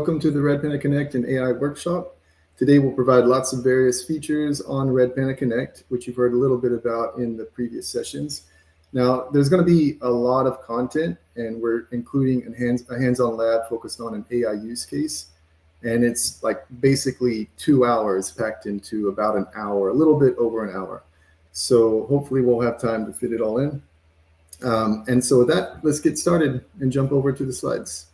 welcome to the Redpanda Connect and AI workshop. Today we'll provide lots of various features on Redpanda Connect, which you've heard a little bit about in the previous sessions. Now, there's going to be a lot of content, and we're including a hands-on lab focused on an AI use case. And it's like basically 2 hours packed into about an hour, a little bit over an hour. So hopefully we'll have time to fit it all in. And so with that, let's get started and jump over to the slides.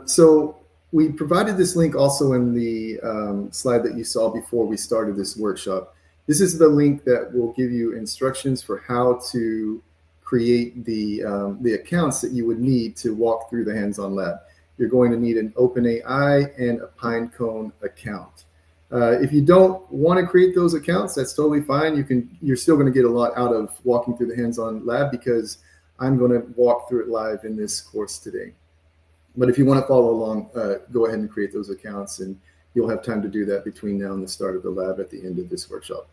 So we provided this link also in the slide that you saw before we started this workshop. This is the link that will give you instructions for how to create the accounts that you would need to walk through the hands-on lab. You're going to need an OpenAI and a Pinecone account. If you don't want to create those accounts, that's totally fine. You're still going to get a lot out of walking through the hands-on lab because I'm going to walk through it live in this course today. But if you want to follow along, go ahead and create those accounts, and you'll have time to do that between now and the start of the lab at the end of this workshop.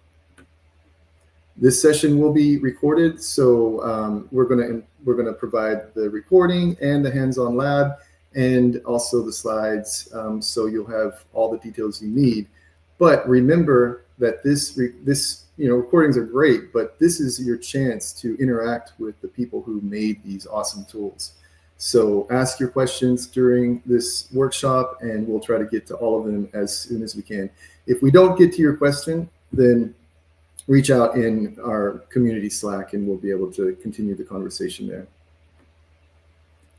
This session will be recorded, so we're going to provide the recording and the hands-on lab, and also the slides, so you'll have all the details you need. But remember that recordings are great, but this is your chance to interact with the people who made these awesome tools. So ask your questions during this workshop, and we'll try to get to all of them as soon as we can. If we don't get to your question, then reach out in our community Slack, and we'll be able to continue the conversation there.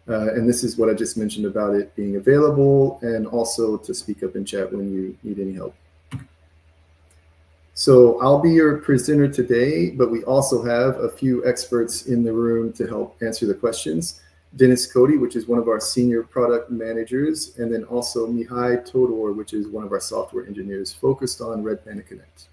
And this is what I just mentioned about it being available, and also to speak up in chat when you need any help. So I'll be your presenter today, but we also have a few experts in the room to help answer the questions. Dennis Cody, which is one of our senior product managers, and then also Mihai Todor, which is one of our software engineers focused on Redpanda Connect.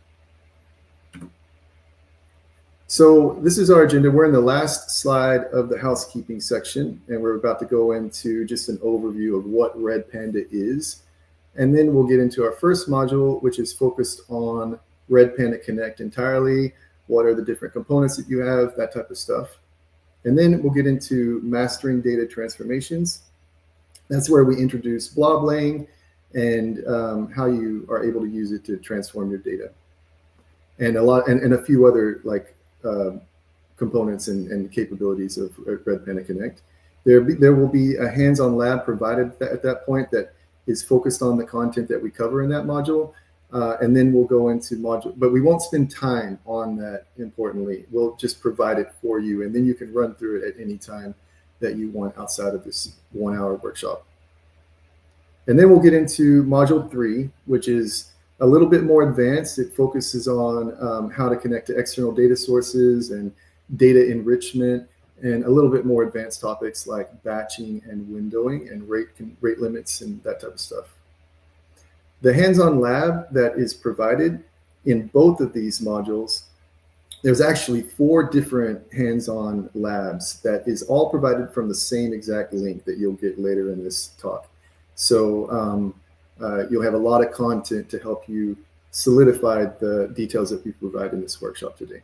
So this is our agenda. We're in the last slide of the housekeeping section, and we're about to go into just an overview of what Redpanda is. And then we'll get into our first module, which is focused on Redpanda Connect entirely. What are the different components that you have, that type of stuff. And then we'll get into mastering data transformations. That's where we introduce blob laying and how you are able to use it to transform your data. And a few other components and capabilities of Redpanda Connect. There will be a hands-on lab provided at that point that is focused on the content that we cover in that module. And then we'll go into module, but we won't spend time on that, importantly. We'll just provide it for you, and then you can run through it at any time that you want outside of this 1 hour workshop. And then we'll get into module 3, which is a little bit more advanced. It focuses on how to connect to external data sources and data enrichment, and a little bit more advanced topics like batching and windowing and rate limits and that type of stuff. The hands-on lab that is provided in both of these modules, there's actually 4 different hands-on labs that is all provided from the same exact link that you'll get later in this talk. So you'll have a lot of content to help you solidify the details that we provide in this workshop today.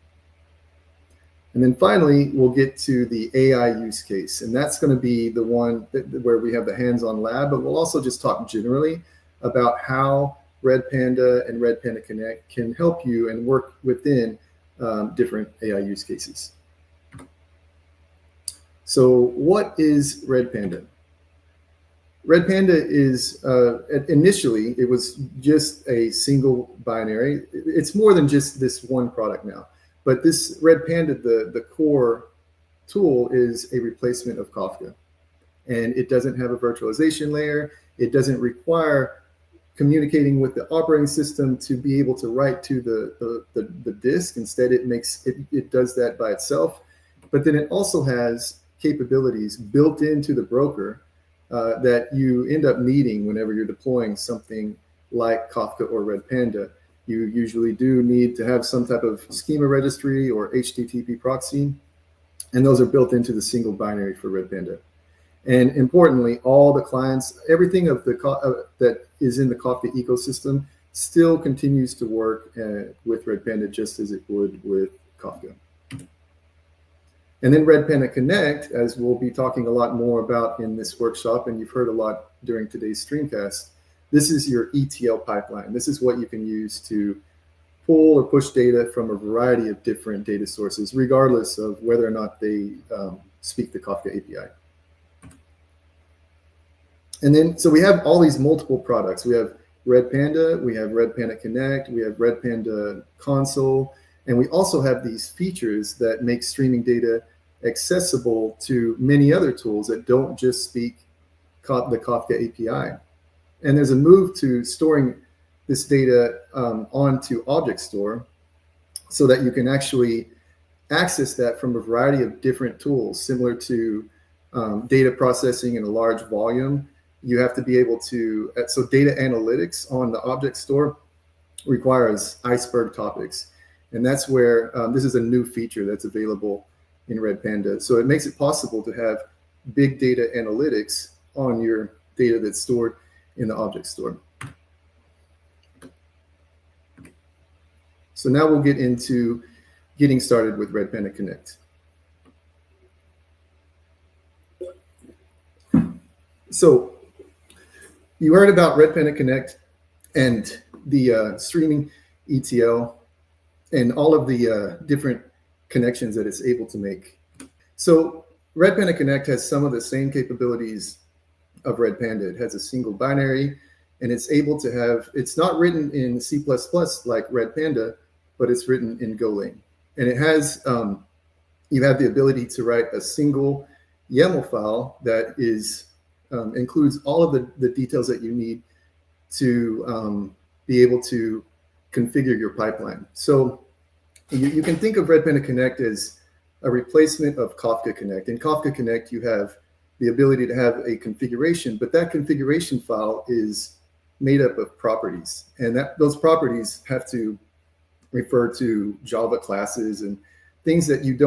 And then finally, we'll get to the AI use case, and that's going to be the one where we have the hands-on lab, but we'll also just talk generally about how Redpanda and Redpanda Connect can help you and work within different AI use cases. So what is Redpanda? Redpanda is, initially, it was just a single binary. It's more than just this one product now. But this Redpanda, the core tool, is a replacement of Kafka. And it doesn't have a virtualization layer. It doesn't require communicating with the operating system to be able to write to the disk. Instead, it does that by itself. But then it also has capabilities built into the broker that you end up needing whenever you're deploying something like Kafka or Redpanda. You usually do need to have some type of schema registry or HTTP proxy, and those are built into the single binary for Redpanda. And importantly, all the clients, everything that is in the Kafka ecosystem still continues to work with Redpanda just as it would with Kafka. And then Redpanda Connect, as we'll be talking a lot more about in this workshop, and you've heard a lot during today's streamcast, this is your ETL pipeline. This is what you can use to pull or push data from a variety of different data sources, regardless of whether or not they speak the Kafka API. And then, so we have all these multiple products. We have Redpanda, we have Redpanda Connect, we have Redpanda Console, and we also have these features that make streaming data accessible to many other tools that don't just speak the Kafka API. And there's a move to storing this data onto Object Store so that you can actually access that from a variety of different tools, similar to data processing in a large volume. You have to be able to, so data analytics on the Object Store requires iceberg topics. And that's where this is a new feature that's available in Redpanda. So it makes it possible to have big data analytics on your data that's stored in the Object Store. So now we'll get into getting started with Redpanda Connect. So you heard about Redpanda Connect and the streaming ETL and all of the different connections that it's able to make. So Redpanda Connect has some of the same capabilities of Redpanda. It has a single binary, and it's able to have, it's not written in C++ like Redpanda, but it's written in Golang. And it has, you have the ability to write a single YAML file that is includes all of the details that you need to be able to configure your pipeline. So you can think of Redpanda Connect as a replacement of Kafka Connect. In Kafka Connect, you have the ability to have a configuration, but that configuration file is made up of properties, and those properties have to refer to Java classes and things that you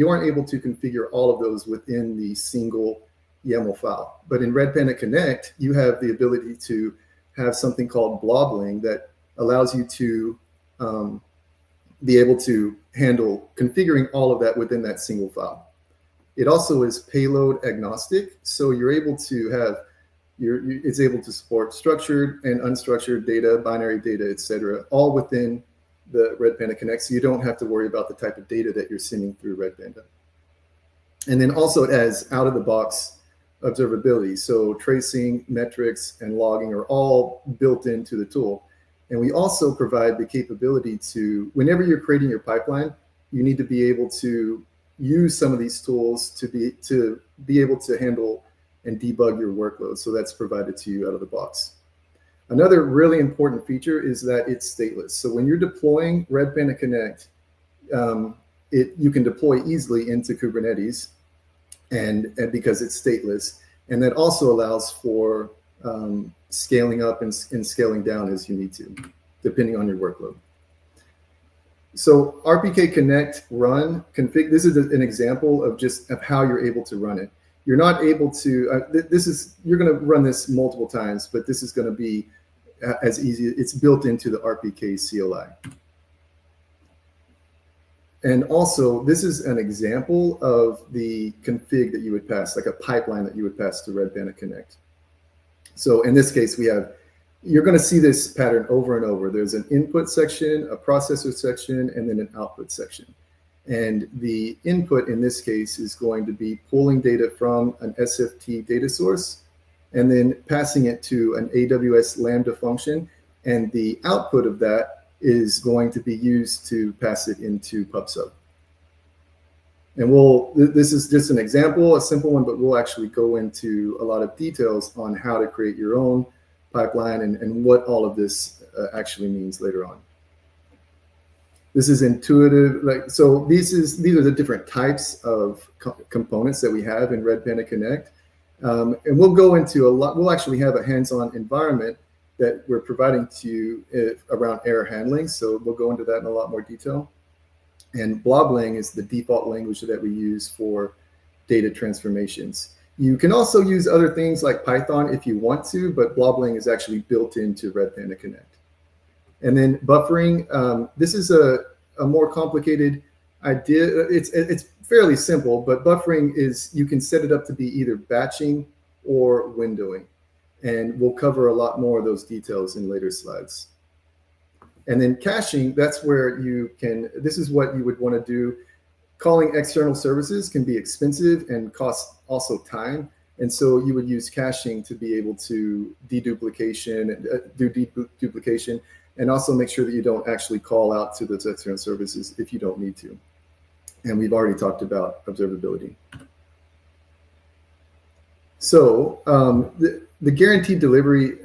aren't able to configure all of those within the single YAML file. But in Redpanda Connect, you have the ability to have something called blobling that allows you to be able to handle configuring all of that within that single file. It also is payload agnostic, so you're able to have it's able to support structured and unstructured data, binary data, etc., all within the Redpanda Connect, so you don't have to worry about the type of data that you're sending through Redpanda. And then also it has out-of-the-box observability, so tracing, metrics, and logging are all built into the tool. And we also provide the capability to, whenever you're creating your pipeline, you need to be able to use some of these tools to be able to handle and debug your workload. So that's provided to you out of the box. Another really important feature is that it's stateless. So when you're deploying Redpanda Connect, you can deploy easily into Kubernetes, and because it's stateless. And that also allows for scaling up and scaling down as you need to, depending on your workload. So RPK Connect run config, this is an example of how you're able to run it. You're not able to, you're going to run this multiple times, but this is going to be as easy. It's built into the RPK CLI. And also, this is an example of the config that you would pass, like a pipeline that you would pass to Redpanda Connect. So in this case, you're going to see this pattern over and over. There's an input section, a processor section, and then an output section. And the input in this case is going to be pulling data from an SFT data source and then passing it to an AWS Lambda function. And the output of that is going to be used to pass it into Purcell. And this is just an example, a simple one, but we'll actually go into a lot of details on how to create your own pipeline and what all of this actually means later on. This is intuitive, so these are the different types of components that we have in Redpanda Connect. And we'll go into we'll actually have a hands-on environment that we're providing to you around error handling. So we'll go into that in a lot more detail. And blobling is the default language that we use for data transformations. You can also use other things like Python if you want to, but blobling is actually built into Redpanda Connect. And then buffering, this is a more complicated idea, it's fairly simple, but buffering is, you can set it up to be either batching or windowing. And we'll cover a lot more of those details in later slides. And then caching, that's where you can, this is what you would want to do. Calling external services can be expensive and cost also time. And so you would use caching to be able to deduplication, do deduplication, and also make sure that you don't actually call out to those external services if you don't need to. And we've already talked about observability. So the guaranteed delivery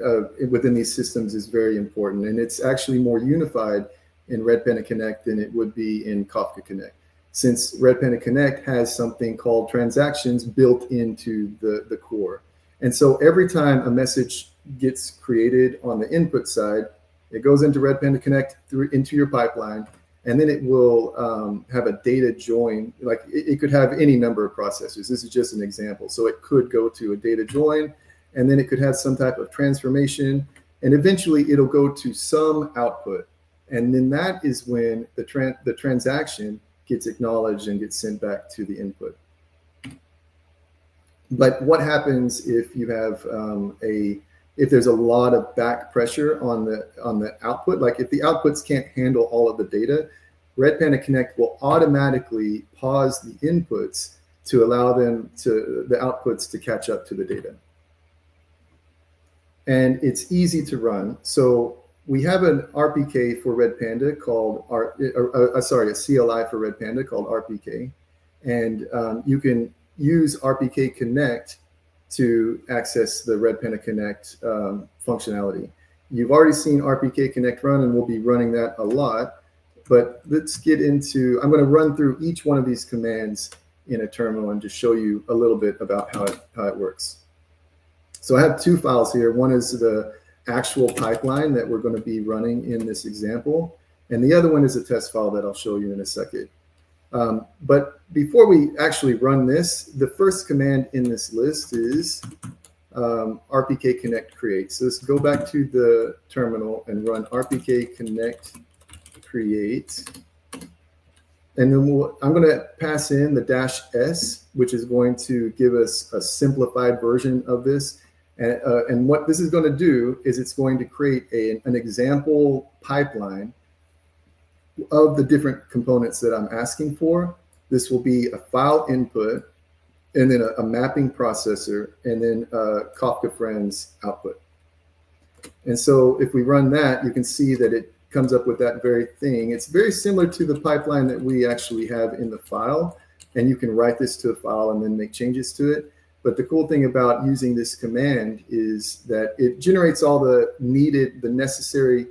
within these systems is very important, and it's actually more unified in Redpanda Connect than it would be in Kafka Connect, since Redpanda Connect has something called transactions built into the core. And so every time a message gets created on the input side, it goes into Redpanda Connect into your pipeline, and then it will have a data join. Like it could have any number of processors. This is just an example. So it could go to a data join, and then it could have some type of transformation, and eventually it'll go to some output. And then that is when the transaction gets acknowledged and gets sent back to the input. But what happens if you have if there's a lot of back pressure on the output? Like if the outputs can't handle all of the data, Redpanda Connect will automatically pause the inputs to allow the outputs to catch up to the data. And it's easy to run. So we have an RPK for Redpanda called, a CLI for Redpanda called RPK. And you can use RPK Connect to access the Redpanda Connect functionality. You've already seen RPK Connect run, and we'll be running that a lot. But let's get into, I'm going to run through each one of these commands in a terminal and just show you a little bit about how it works. So I have two files here. One is the actual pipeline that we're going to be running in this example, and the other one is a test file that I'll show you in a second. But before we actually run this, the first command in this list is RPK Connect create. So let's go back to the terminal and run RPK Connect create. And then I'm going to pass in the -s, which is going to give us a simplified version of this. And what this is going to do is it's going to create an example pipeline of the different components that I'm asking for. This will be a file input, and then a mapping processor, and then Kafka Friends output. And so if we run that, you can see that it comes up with that very thing. It's very similar to the pipeline that we actually have in the file, and you can write this to a file and then make changes to it. But the cool thing about using this command is that it generates all the necessary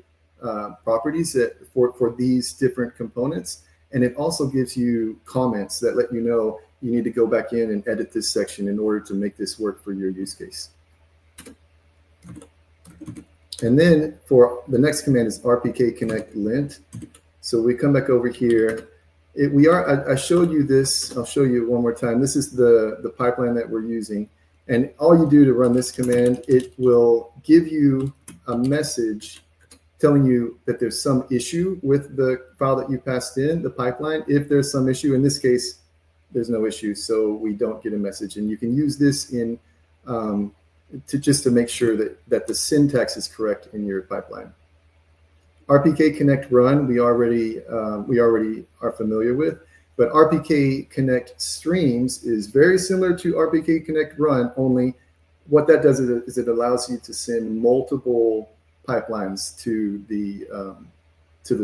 properties that for these different components, and it also gives you comments that let you know you need to go back in and edit this section in order to make this work for your use case. And then for the next command is RPK Connect lint. So we come back over here. I showed you this. I'll show you one more time. This is the pipeline that we're using. And all you do to run this command, it will give you a message telling you that there's some issue with the file that you passed in, the pipeline. If there's some issue, in this case, there's no issue, so we don't get a message. And you can use this in just to make sure that the syntax is correct in your pipeline. RPK Connect run, we already are familiar with, but RPK Connect streams is very similar to RPK Connect run, only what that does is it allows you to send multiple pipelines to the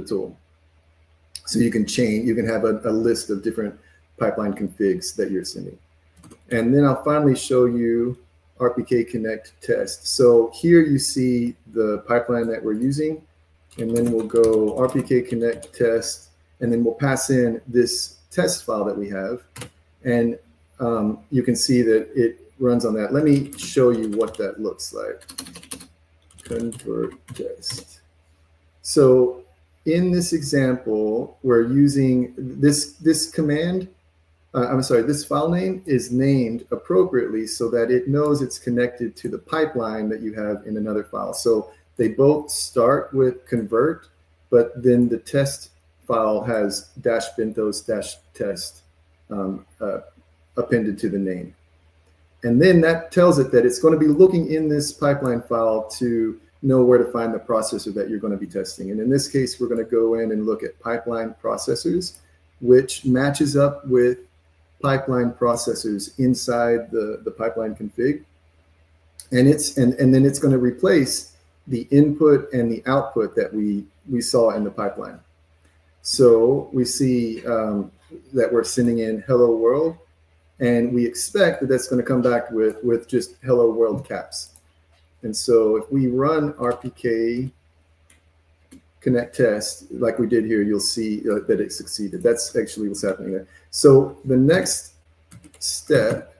tool. So you can have a list of different pipeline configs that you're sending. And then I'll finally show you RPK Connect test. So here you see the pipeline that we're using, and then we'll go RPK Connect test, and then we'll pass in this test file that we have, and you can see that it runs on that. Let me show you what that looks like. Convert test. So in this example, we're using this command. This file name is named appropriately so that it knows it's connected to the pipeline that you have in another file. So they both start with convert, but then the test file has -benthos-test appended to the name. And then that tells it that it's going to be looking in this pipeline file to know where to find the processor that you're going to be testing. And in this case, we're going to go in and look at pipeline processors, which matches up with pipeline processors inside the pipeline config. And then it's going to replace the input and the output that we saw in the pipeline. So we see that we're sending in hello world, and we expect that that's going to come back with just hello world caps. And so if we run RPK connect test like we did here, you'll see that it succeeded. That's actually what's happening there. So the next step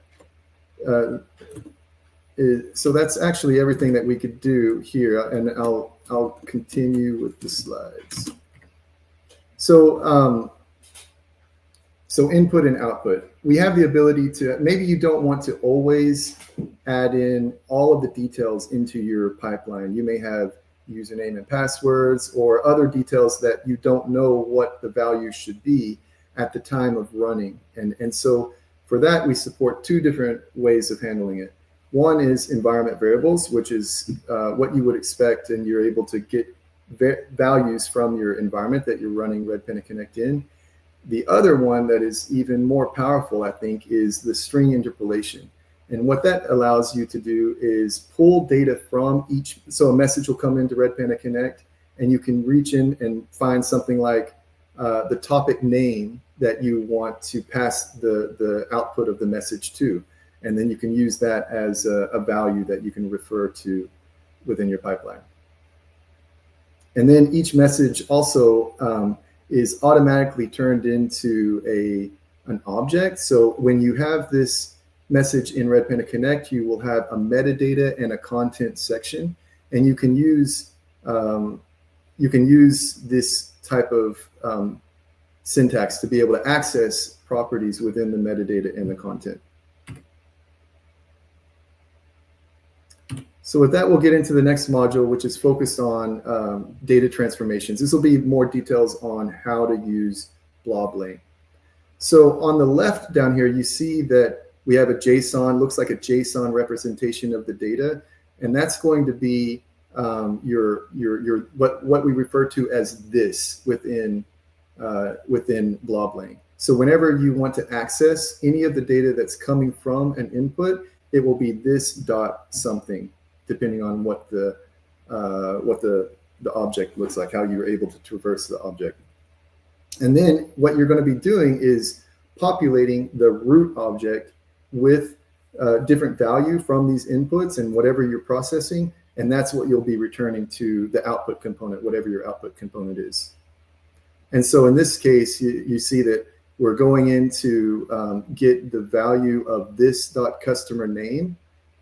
so that's actually everything that we could do here, and I'll continue with the slides. So so input and output. We have the ability to, maybe you don't want to always add in all of the details into your pipeline. You may have username and passwords or other details that you don't know what the value should be at the time of running. And so for that, we support two different ways of handling it. One is environment variables, which is what you would expect, and you're able to get values from your environment that you're running Redpanda Connect in. The other one that is even more powerful, I think, is the string interpolation. And what that allows you to do is pull data from each, so a message will come into Redpanda Connect, and you can reach in and find something like the topic name that you want to pass the output of the message to. And then you can use that as a value that you can refer to within your pipeline. And then each message also is automatically turned into an object. So when you have this message in Redpanda Connect, you will have a metadata and a content section, and you can use this type of syntax to be able to access properties within the metadata and the content. So with that, we'll get into the next module, which is focused on data transformations. This will be more details on how to use Bloblang. So on the left down here, you see that we have a JSON, looks like a JSON representation of the data, and that's going to be what we refer to as this within Bloblang. So whenever you want to access any of the data that's coming from an input, it will be this dot something, depending on what the object looks like, how you're able to traverse the object. And then what you're going to be doing is populating the root object with different value from these inputs and whatever you're processing, and that's what you'll be returning to the output component, whatever your output component is. And so in this case, you see that we're going in to get the value of this customer name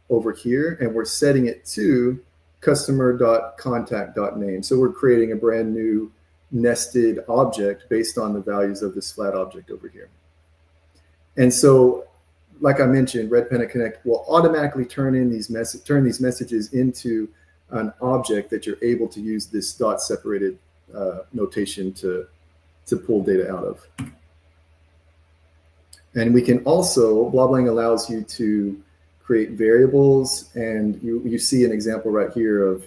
over here, and we're setting it to customer.contact.name. So we're creating a brand new nested object based on the values of this flat object over here. And so, like I mentioned, Redpanda Connect will automatically turn these messages into an object that you're able to use this dot separated notation to pull data out of. And we can also, Bloblang allows you to create variables, and you see an example right here of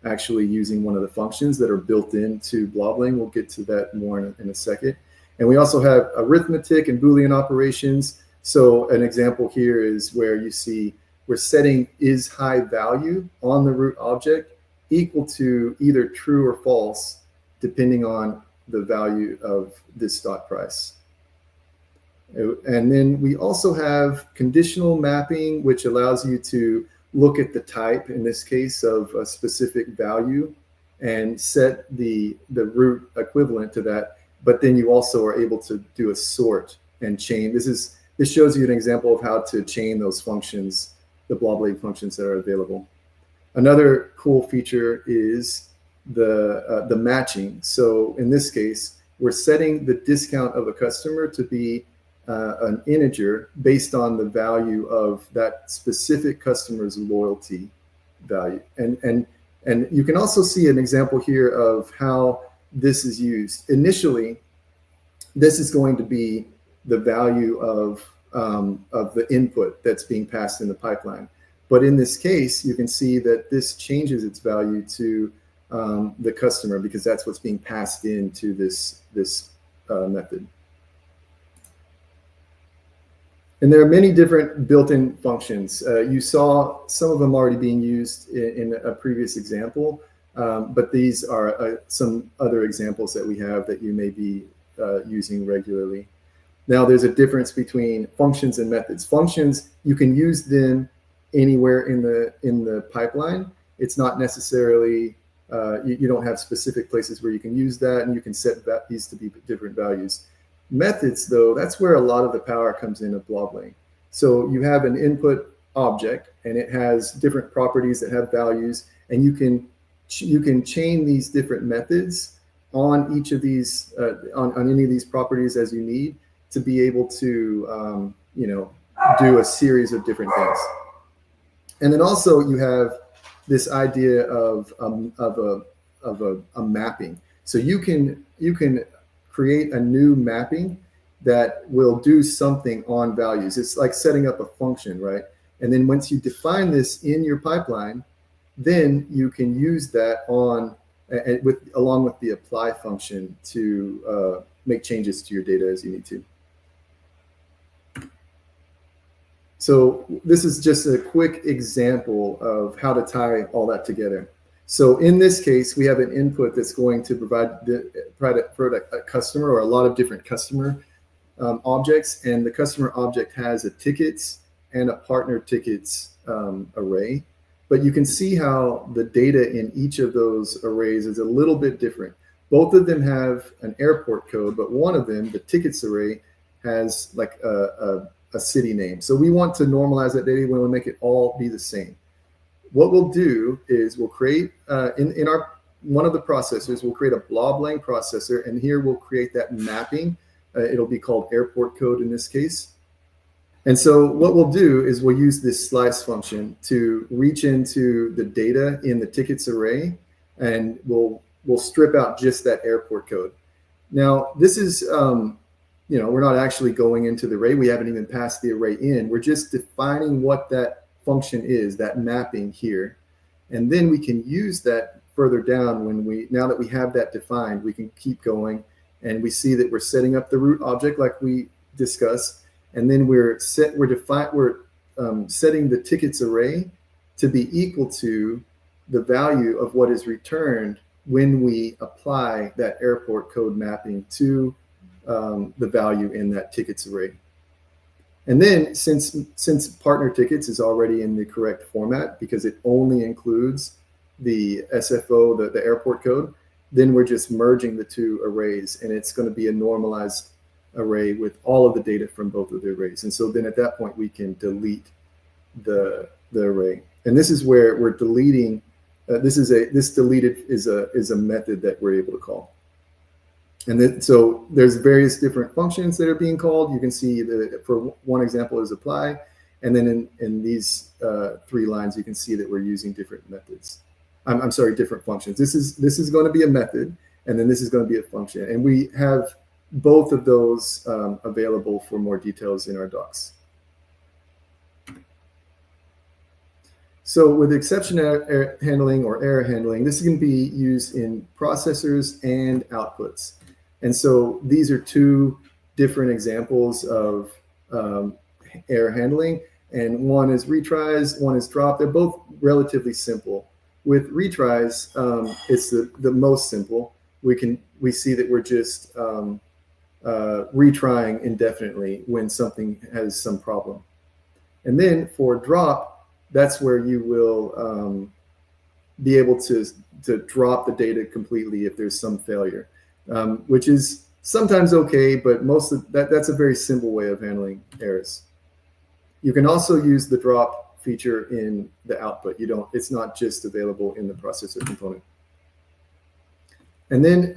actually using one of the functions that are built into Bloblang. We'll get to that more in a second. And we also have arithmetic and Boolean operations. So an example here is where you see we're setting is high value on the root object equal to either true or false, depending on the value of this dot price. And then we also have conditional mapping, which allows you to look at the type, in this case, of a specific value and set the root equivalent to that. But then you also are able to do a sort and chain. This shows you an example of how to chain those functions, the Bloblang functions that are available. Another cool feature is the matching. So in this case, we're setting the discount of a customer to be an integer based on the value of that specific customer's loyalty value. And you can also see an example here of how this is used. Initially, this is going to be the value of the input that's being passed in the pipeline. But in this case, you can see that this changes its value to the customer, because that's what's being passed into this method. And there are many different built-in functions. You saw some of them already being used in a previous example, but these are some other examples that we have that you may be using regularly. Now, there's a difference between functions and methods. Functions, you can use them anywhere in the pipeline. It's not necessarily, you don't have specific places where you can use that, and you can set these to be different values. Methods, though, that's where a lot of the power comes in of BlobLang. So you have an input object, and it has different properties that have values, and you can chain these different methods on each of these, on any of these properties as you need to be able to, do a series of different things. And then also you have this idea of a mapping. So you can create a new mapping that will do something on values. It's like setting up a function, right? And then once you define this in your pipeline, then you can use that along with the apply function to make changes to your data as you need to. So this is just a quick example of how to tie all that together. So in this case, we have an input that's going to provide a customer, or a lot of different customer objects, and the customer object has a tickets and a partner tickets array. But you can see how the data in each of those arrays is a little bit different. Both of them have an airport code, but one of them, the tickets array, has like a city name. So we want to normalize that data. We want to make it all be the same. What we'll do is we'll create, in one of the processors, we'll create a BlobLang processor, and here we'll create that mapping. It'll be called airport code in this case. And so what we'll do is we'll use this slice function to reach into the data in the tickets array, and we'll strip out just that airport code. Now, this is, we're not actually going into the array. We haven't even passed the array in. We're just defining what that function is, that mapping here. And then we can use that further down now that we have that defined, we can keep going, and we see that we're setting up the root object like we discussed. And then we're setting the tickets array to be equal to the value of what is returned when we apply that airport code mapping to the value in that tickets array. And then since partner tickets is already in the correct format, because it only includes the SFO, the airport code, then we're just merging the two arrays, and it's going to be a normalized array with all of the data from both of the arrays. And so then at that point, we can delete the array. And this is where we're deleting. This deleted is a method that we're able to call. And then, so there's various different functions that are being called. You can see that for one example is apply. And then in these 3 lines, you can see that we're using different methods. I'm sorry, different functions. This is going to be a method, and then this is going to be a function. And we have both of those available for more details in our docs. So with exception handling or error handling, this can be used in processors and outputs. And so these are 2 different examples of error handling, and one is retries, one is drop. They're both relatively simple. With retries, it's the most simple. We see that we're just retrying indefinitely when something has some problem. And then for drop, that's where you will be able to drop the data completely if there's some failure, which is sometimes okay, but most of that's a very simple way of handling errors. You can also use the drop feature in the output. It's not just available in the processor component. And then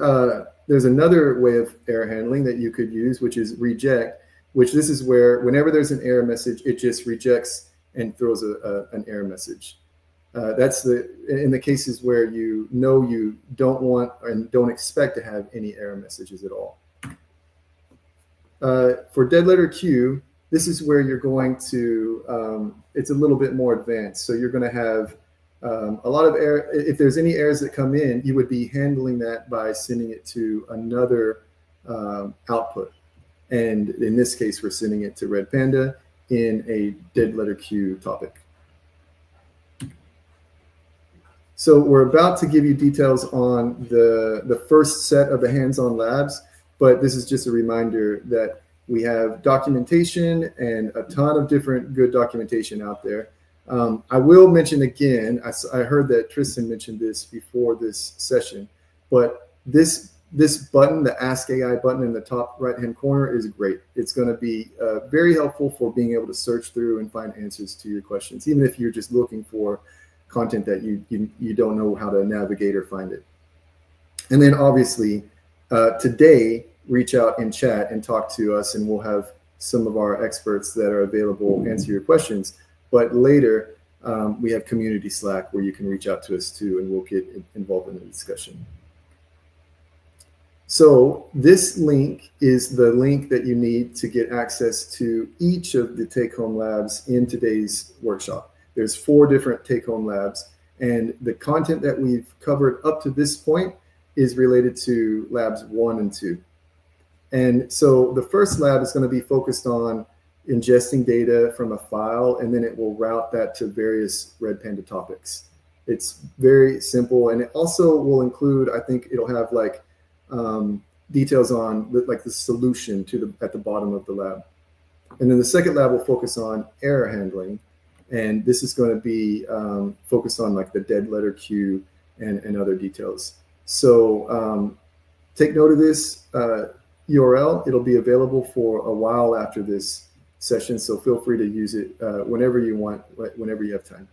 there's another way of error handling that you could use, which is reject, which this is where whenever there's an error message, it just rejects and throws an error message. That's in the cases where you know you don't want and don't expect to have any error messages at all. For dead letter Q, this is where you're going to, it's a little bit more advanced. So you're going to have a lot of error. If there's any errors that come in, you would be handling that by sending it to another output. And in this case, we're sending it to Redpanda in a dead letter Q topic. So we're about to give you details on the first set of the hands-on labs, but this is just a reminder that we have documentation and a ton of different good documentation out there. I will mention again, I heard that Tristan mentioned this before this session, but this button, the Ask AI button in the top right-hand corner, is great. It's going to be very helpful for being able to search through and find answers to your questions, even if you're just looking for content that you don't know how to navigate or find it. And then obviously today, reach out in chat and talk to us, and we'll have some of our experts that are available to answer your questions. But later, we have community Slack where you can reach out to us too, and we'll get involved in the discussion. So this link is the link that you need to get access to each of the take-home labs in today's workshop. There's 4 different take-home labs, and the content that we've covered up to this point is related to labs 1 and 2. And so the first lab is going to be focused on ingesting data from a file, and then it will route that to various Redpanda topics. It's very simple, and it also will include, I think it'll have like details on like the solution to at the bottom of the lab. And then the second lab will focus on error handling. And this is going to be focused on like the dead letter Q and other details. So take note of this URL. It'll be available for a while after this session, so feel free to use it whenever you want, whenever you have time.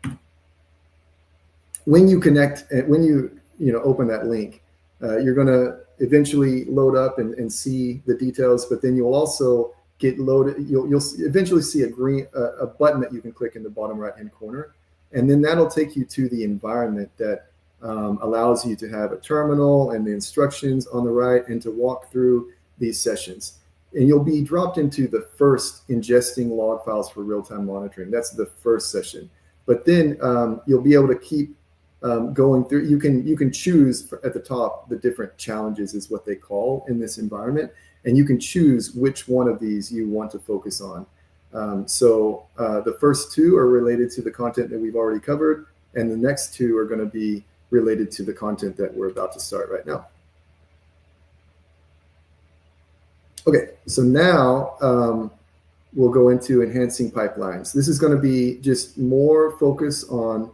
When you connect, when you open that link, you're going to eventually load up and see the details, but then you'll also get loaded. You'll eventually see a button that you can click in the bottom right-hand corner, and then that'll take you to the environment that allows you to have a terminal and the instructions on the right, and to walk through these sessions. And you'll be dropped into the first ingesting log files for real-time monitoring. That's the first session. But then you'll be able to keep going through. You can choose at the top the different challenges, is what they call in this environment. And you can choose which one of these you want to focus on. So the first 2 are related to the content that we've already covered, and the next 2 are going to be related to the content that we're about to start right now. Okay, so now we'll go into enhancing pipelines. This is going to be just more focus on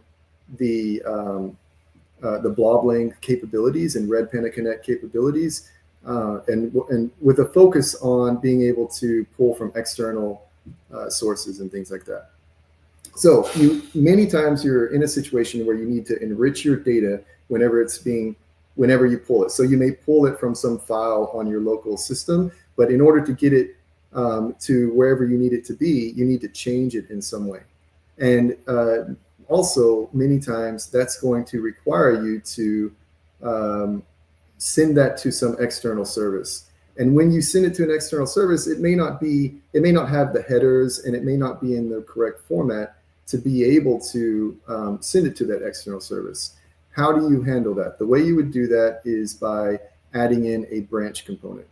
the BlobLink capabilities and Redpanda Connect capabilities. And with a focus on being able to pull from external sources and things like that. So many times you're in a situation where you need to enrich your data whenever you pull it. So you may pull it from some file on your local system, but in order to get it to wherever you need it to be, you need to change it in some way. And also, many times that's going to require you to send that to some external service. And when you send it to an external service, it may not have the headers, and it may not be in the correct format to be able to send it to that external service. How do you handle that? The way you would do that is by adding in a branch component.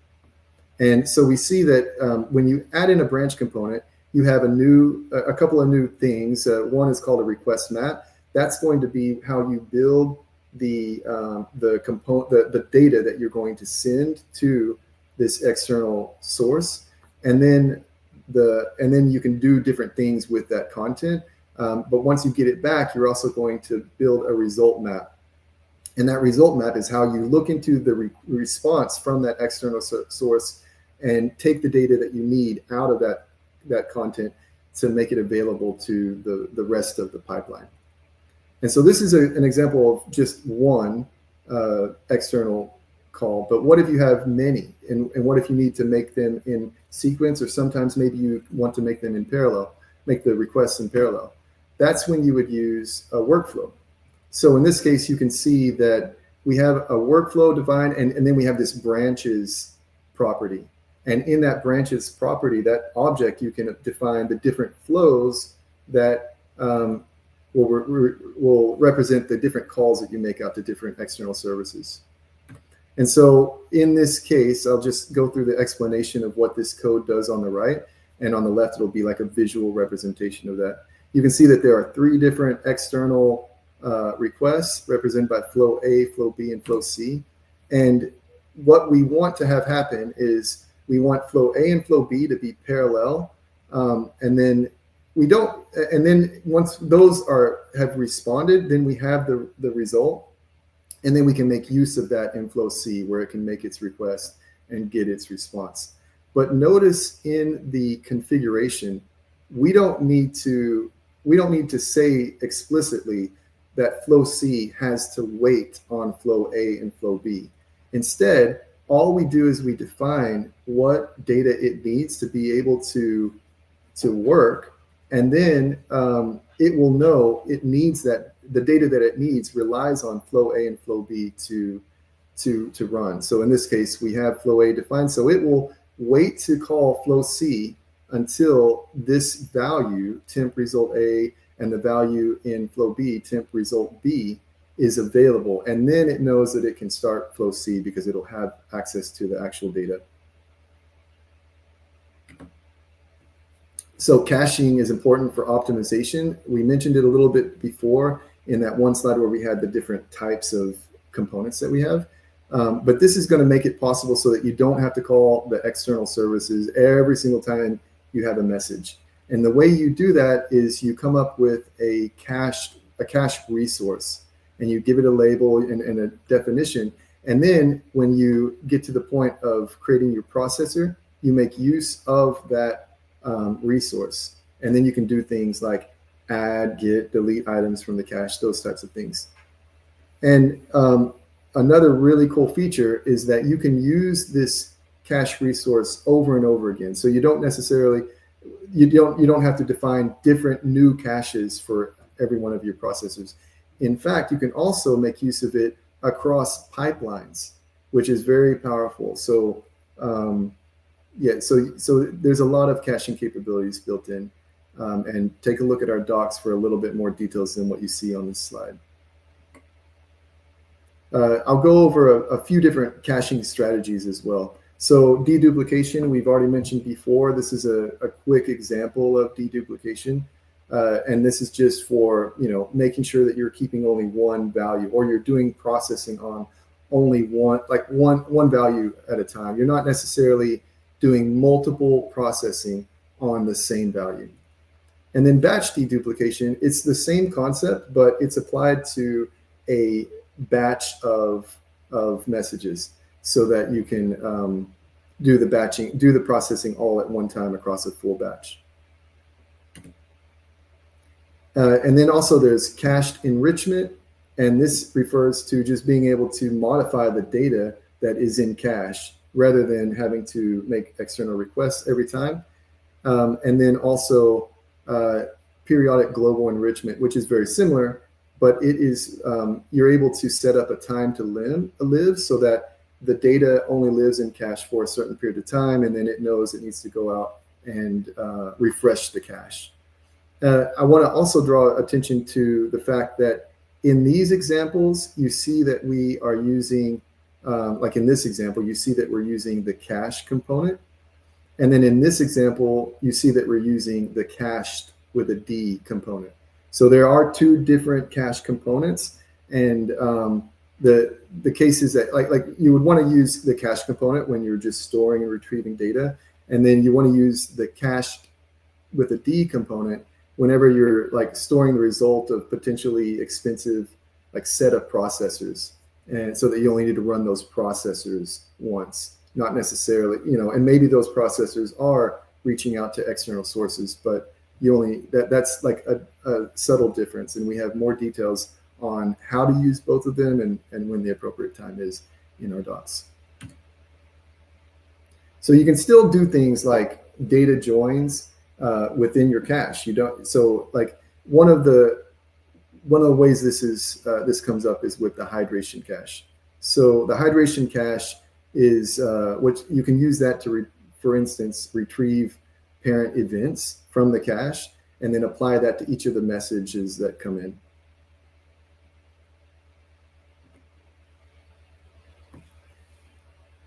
And so we see that when you add in a branch component, you have a couple of new things. One is called a request map. That's going to be how you build the data that you're going to send to this external source, and then you can do different things with that content. But once you get it back, you're also going to build a result map. And that result map is how you look into the response from that external source and take the data that you need out of that content to make it available to the rest of the pipeline. And so this is an example of just one external call, but what if you have many? And what if you need to make them in sequence, or sometimes maybe you want to make them in parallel, make the requests in parallel? That's when you would use a workflow. So in this case, you can see that we have a workflow defined, and then we have this branches property. And in that branches property, that object, you can define the different flows that will represent the different calls that you make out to different external services. And so in this case, I'll just go through the explanation of what this code does on the right, and on the left, it'll be like a visual representation of that. You can see that there are 3 different external requests represented by flow A, flow B, and flow C. And what we want to have happen is we want flow A and flow B to be parallel. And then once those have responded, then we have the result. And then we can make use of that in flow C, where it can make its request and get its response. But notice in the configuration, we don't need to say explicitly that flow C has to wait on flow A and flow B. Instead, all we do is we define what data it needs to be able to work, and then it will know it needs that the data that it needs relies on flow A and flow B to run. So in this case, we have flow A defined, so it will wait to call flow C until this value, temp result A, and the value in flow B, temp result B, is available. And then it knows that it can start flow C because it'll have access to the actual data. So caching is important for optimization. We mentioned it a little bit before in that one slide where we had the different types of components that we have. But this is going to make it possible so that you don't have to call the external services every single time you have a message. And the way you do that is you come up with a cached resource, and you give it a label and a definition. And then when you get to the point of creating your processor, you make use of that resource. And then you can do things like add, get, delete items from the cache, those types of things. And another really cool feature is that you can use this cache resource over and over again. So you don't necessarily, you don't have to define different new caches for every one of your processors. In fact, you can also make use of it across pipelines, which is very powerful. So yeah, so there's a lot of caching capabilities built in. And take a look at our docs for a little bit more details than what you see on this slide. I'll go over a few different caching strategies as well. So deduplication, we've already mentioned before. This is a quick example of deduplication. And this is just for, making sure that you're keeping only one value, or you're doing processing on only one value at a time. You're not necessarily doing multiple processing on the same value. And then batch deduplication, it's the same concept, but it's applied to a batch of messages so that you can do the processing all at one time across a full batch. And then also there's cached enrichment, and this refers to just being able to modify the data that is in cache rather than having to make external requests every time. And then also periodic global enrichment, which is very similar, but it is you're able to set up a time to live so that the data only lives in cache for a certain period of time, and then it knows it needs to go out and refresh the cache. I want to also draw attention to the fact that in these examples, you see that we are using, like in this example, you see that we're using the cache component. And then in this example, you see that we're using the cached with a D component. So there are 2 different cache components, and the cases that like you would want to use the cache component when you're just storing and retrieving data, and then you want to use the cached with a D component whenever you're like storing the result of potentially expensive like setup processors, and so that you only need to run those processors once, not necessarily, and maybe those processors are reaching out to external sources, but that's like a subtle difference, and we have more details on how to use both of them and when the appropriate time is in our docs. So you can still do things like data joins within your cache. So like one of the one of the ways this comes up is with the hydration cache. So the hydration cache is what you can use that to, for instance, retrieve parent events from the cache and then apply that to each of the messages that come in.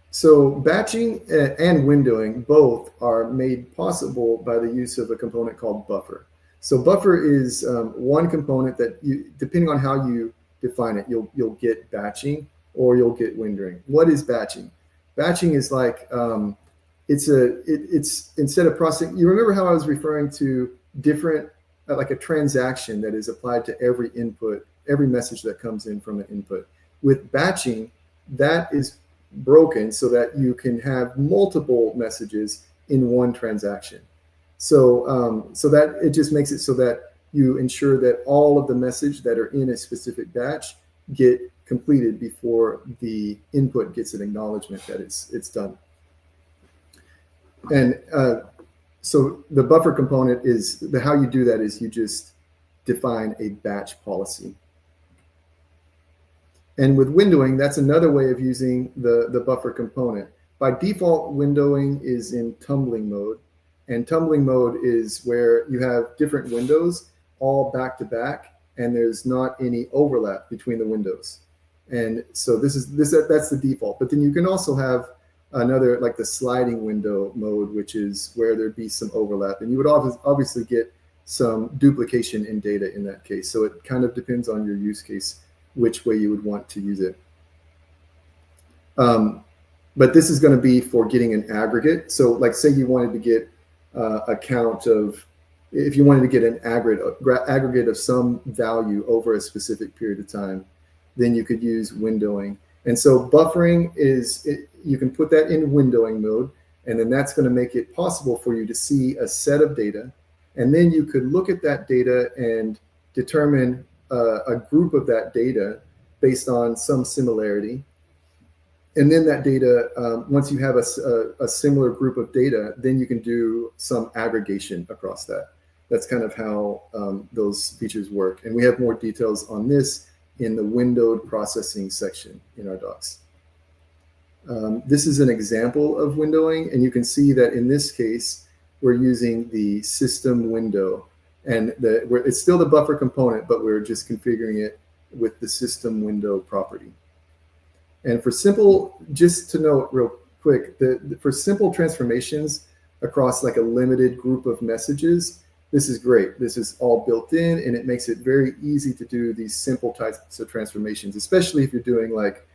So batching and windowing both are made possible by the use of a component called buffer. So buffer is one component that you, depending on how you define it, you'll get batching or you'll get windowing. What is batching? Batching is like it's instead of processing. You remember how I was referring to different like a transaction that is applied to every input, every message that comes in from an input. With batching, that is broken so that you can have multiple messages in one transaction. So so that it just makes it so that you ensure that all of the message that are in a specific batch get completed before the input gets an acknowledgement that it's done. And so the buffer component is how you do that is you just define a batch policy. And with windowing, that's another way of using the buffer component. By default, windowing is in tumbling mode. And tumbling mode is where you have different windows all back to back, and there's not any overlap between the windows. And so that's the default. But then you can also have another, like the sliding window mode, which is where there'd be some overlap. And you would obviously get some duplication in data in that case. So it kind of depends on your use case which way you would want to use it. But this is going to be for getting an aggregate. So like say you wanted to get a count of, if you wanted to get an aggregate of some value over a specific period of time, then you could use windowing. And so buffering is, you can put that in windowing mode, and then that's going to make it possible for you to see a set of data. And then you could look at that data and determine a group of that data based on some similarity. And then that data, once you have a similar group of data, then you can do some aggregation across that. That's kind of how those features work. And we have more details on this in the windowed processing section in our docs. This is an example of windowing, and you can see that in this case, we're using the system window. And it's still the buffer component, but we're just configuring it with the system window property. And for simple, just to note real quick, for simple transformations across like a limited group of messages, this is great. This is all built in, and it makes it very easy to do these simple types of transformations, especially if you're doing like,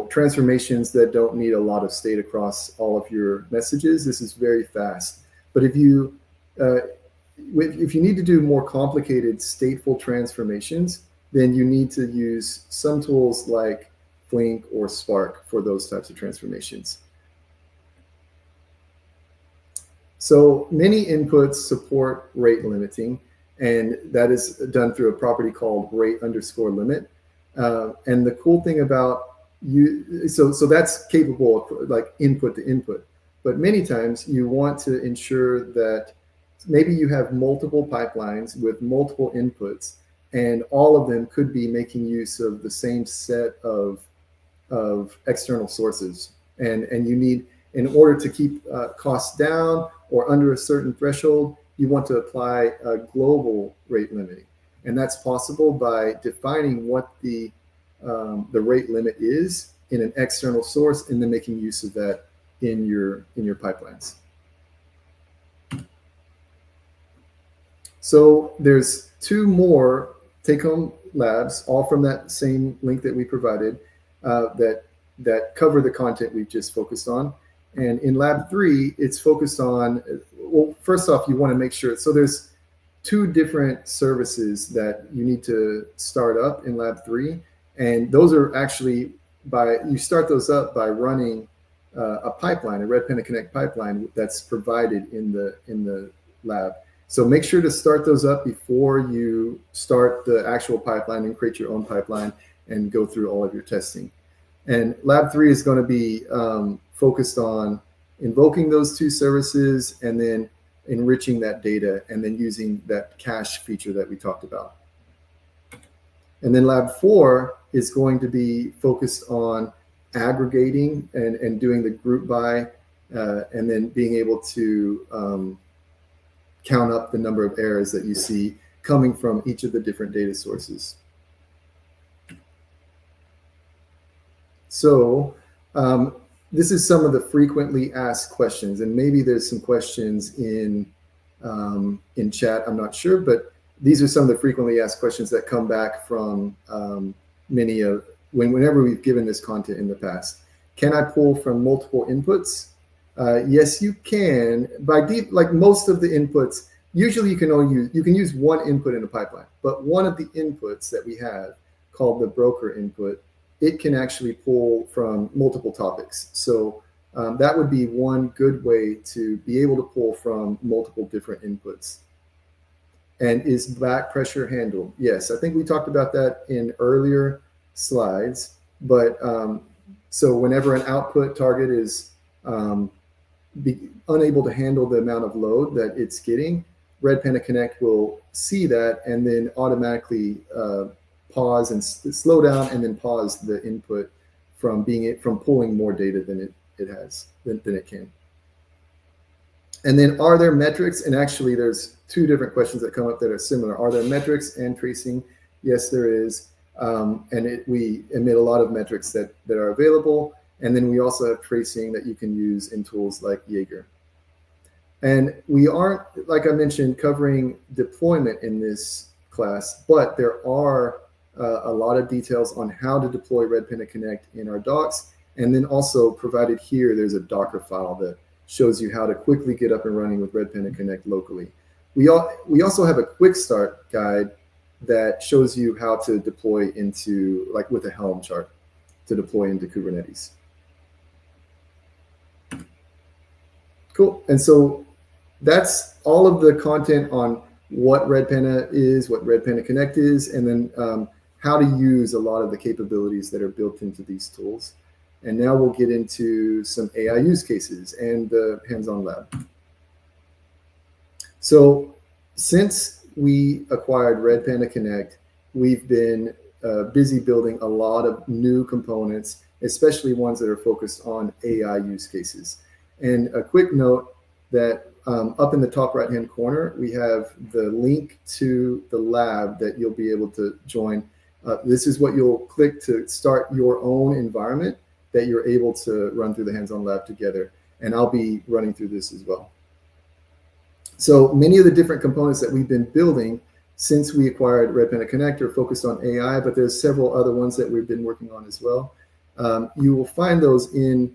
transformations that don't need a lot of state across all of your messages. This is very fast. But if you need to do more complicated stateful transformations, then you need to use some tools like Flink or Spark for those types of transformations. So many inputs support rate limiting, and that is done through a property called rate_limit. And the cool thing about so that's capable of like input to input. But many times you want to ensure that maybe you have multiple pipelines with multiple inputs, and all of them could be making use of the same set of external sources. And you need, in order to keep costs down or under a certain threshold, you want to apply a global rate limiting. And that's possible by defining what the rate limit is in an external source and then making use of that in your pipelines. So there's two more take-home labs, all from that same link that we provided, that cover the content we've just focused on. And in lab 3, it's focused on, well, first off, you want to make sure, so there's two different services that you need to start up in lab 3. And those are actually you start those up by running a pipeline, a Redpanda Connect pipeline that's provided in the lab. So make sure to start those up before you start the actual pipeline and create your own pipeline and go through all of your testing. And lab 3 is going to be focused on invoking those two services and then enriching that data, and then using that cache feature that we talked about. And then lab 4 is going to be focused on aggregating and doing the group by, and then being able to count up the number of errors that you see coming from each of the different data sources. So this is some of the frequently asked questions, and maybe there's some questions in chat, I'm not sure, but these are some of the frequently asked questions that come back from whenever we've given this content in the past. Can I pull from multiple inputs? Yes, you can. Like most of the inputs, usually you can use one input in a pipeline, but one of the inputs that we have, called the broker input, it can actually pull from multiple topics. So that would be one good way to be able to pull from multiple different inputs. And is back pressure handled? Yes, I think we talked about that in earlier slides. But so whenever an output target is unable to handle the amount of load that it's getting, Redpanda Connect will see that and then automatically pause and slow down, and then pause the input from pulling more data than it can. And then, are there metrics? And actually, there's two different questions that come up that are similar. Are there metrics and tracing? Yes, there is. And we emit a lot of metrics that are available. And then we also have tracing that you can use in tools like Jaeger. And we aren't, like I mentioned, covering deployment in this class, but there are a lot of details on how to deploy Redpanda Connect in our docs. And then also provided here, there's a Docker file that shows you how to quickly get up and running with Redpanda Connect locally. We also have a quick start guide that shows you how to deploy into, like with a Helm chart, to deploy into Kubernetes. Cool. And so that's all of the content on what Redpanda is, what Redpanda Connect is, and then how to use a lot of the capabilities that are built into these tools. And now we'll get into some AI use cases and the hands-on lab. So since we acquired Redpanda Connect, we've been busy building a lot of new components, especially ones that are focused on AI use cases. And a quick note that up in the top right-hand corner, we have the link to the lab that you'll be able to join. This is what you'll click to start your own environment that you're able to run through the hands-on lab together. And I'll be running through this as well. So many of the different components that we've been building since we acquired Redpanda Connect are focused on AI, but there's several other ones that we've been working on as well. You will find those in